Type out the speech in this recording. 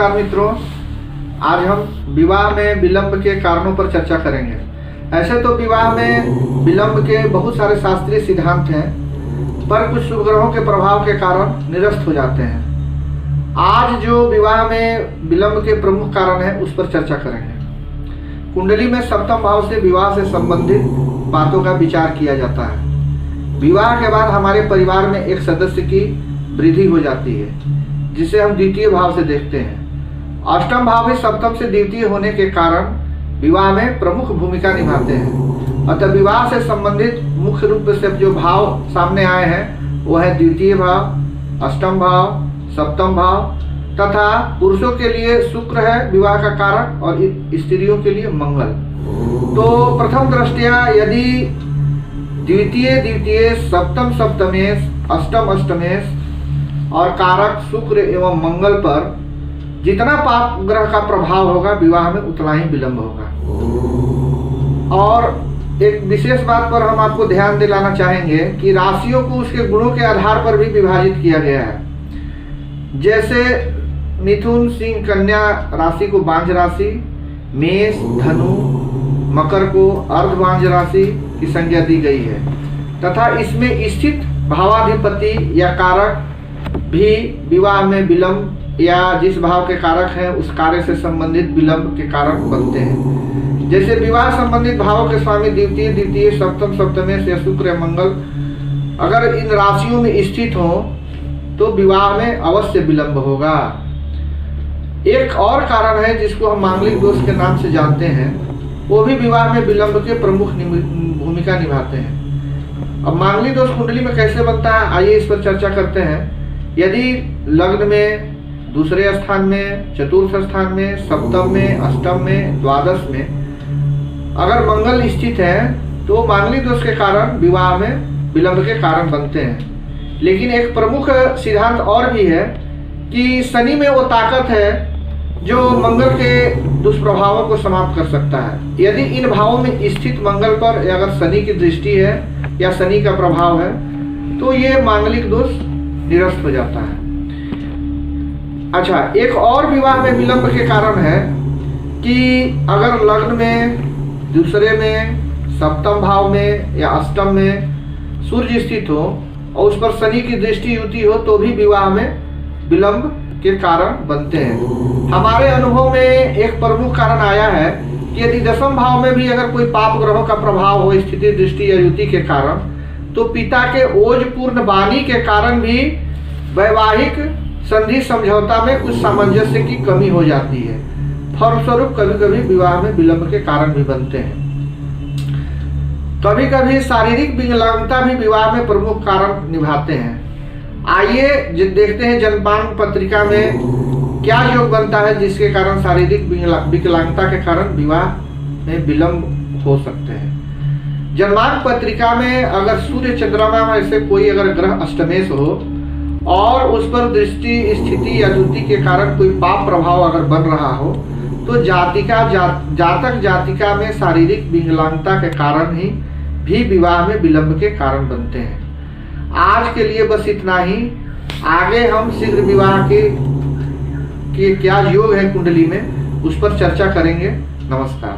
नमस्कार मित्रों, आज हम विवाह में विलंब के कारणों पर चर्चा करेंगे। ऐसे तो विवाह में विलंब के बहुत सारे शास्त्रीय सिद्धांत हैं, पर कुछ शुभ ग्रहों के प्रभाव के कारण निरस्त हो जाते हैं। आज जो विवाह में विलंब के प्रमुख कारण हैं उस पर चर्चा करेंगे। कुंडली में सप्तम भाव से विवाह से संबंधित बातों का विचार किया जाता है। विवाह के बाद हमारे परिवार में एक सदस्य की वृद्धि हो जाती है, जिसे हम द्वितीय भाव से देखते हैं। अष्टम भाव भी सप्तम से द्वितीय होने के कारण विवाह में प्रमुख भूमिका निभाते हैं। अतः विवाह से संबंधित मुख्य रूप से जो भाव सामने आए हैं वो है द्वितीय भाव, अष्टम भाव, सप्तम भाव तथा पुरुषों के लिए शुक्र है विवाह का कारक और स्त्रियों के लिए मंगल। तो प्रथम दृष्टया यदि द्वितीय सप्तम सप्तमेश, अष्टम अष्टमेश और कारक शुक्र एवं मंगल पर जितना पाप ग्रह का प्रभाव होगा विवाह में उतना ही विलंब होगा। और एक विशेष बात पर हम आपको ध्यान दिलाना चाहेंगे कि राशियों को उसके गुणों के आधार पर भी विभाजित किया गया है। जैसे मिथुन, सिंह, कन्या राशि को बांझ राशि, मेष, धनु, मकर को अर्धबांझ राशि की संज्ञा दी गई है तथा इसमें स्थित भावाधिपति या कारक भी विवाह में विलंब या जिस भाव के कारक हैं उस कार्य से संबंधित विलंब के कारक बनते हैं। जैसे विवाह संबंधित भावों के स्वामी द्वितीय, सप्तम, सप्तमेश या शुक्र या मंगल अगर इन राशियों में स्थित हो तो विवाह में अवश्य विलंब होगा। एक और कारण है जिसको हम मांगलिक दोष के नाम से जानते हैं, वो भी विवाह में विलंब के प्रमुख भूमिका निभाते हैं। अब मांगलिक दोष कुंडली में कैसे बनता है, आइए इस पर चर्चा करते हैं। यदि लग्न में, दूसरे स्थान में, चतुर्थ स्थान में, सप्तम में, अष्टम में, द्वादश में अगर मंगल स्थित है तो मांगलिक दोष के कारण विवाह में विलंब के कारण बनते हैं। लेकिन एक प्रमुख सिद्धांत और भी है कि शनि में वो ताकत है जो मंगल के दुष्प्रभावों को समाप्त कर सकता है। यदि इन भावों में स्थित मंगल पर अगर शनि की दृष्टि है या शनि का प्रभाव है तो ये मांगलिक दोष निरस्त हो जाता है। अच्छा, एक और विवाह में विलंब के कारण है कि अगर लग्न में, दूसरे में, सप्तम भाव में या अष्टम में सूर्य स्थित हो और उस पर शनि की दृष्टि युति हो तो भी विवाह में विलंब के कारण बनते हैं। हमारे अनुभव में एक प्रमुख कारण आया है कि यदि दशम भाव में भी अगर कोई पाप ग्रहों का प्रभाव हो स्थिति, दृष्टि या युति के कारण तो पिता के ओजपूर्ण वाणी के कारण भी वैवाहिक संधि समझौता में कुछ सामंजस्य की कमी हो जाती है। फलस्वरूप कभी कभी विवाह में विलंब के कारण भी बनते हैं। कभी कभी शारीरिक विकलांगता भी विवाह में प्रमुख कारण निभाते हैं। आइए देखते हैं जन्मांक पत्रिका में क्या योग बनता है जिसके कारण शारीरिक विकलांगता के कारण विवाह में विलंब हो सकते हैं। जन्मांक पत्रिका में अगर सूर्य, चंद्रमा में ऐसे कोई अगर ग्रह अष्टमेश हो और उस पर दृष्टि, स्थिति या युति के कारण कोई पाप प्रभाव अगर बन रहा हो तो जातक जातिका में शारीरिक विकलांगता के कारण ही भी विवाह में विलंब के कारण बनते हैं। आज के लिए बस इतना ही। आगे हम शीघ्र विवाह के क्या योग है कुंडली में उस पर चर्चा करेंगे। नमस्कार।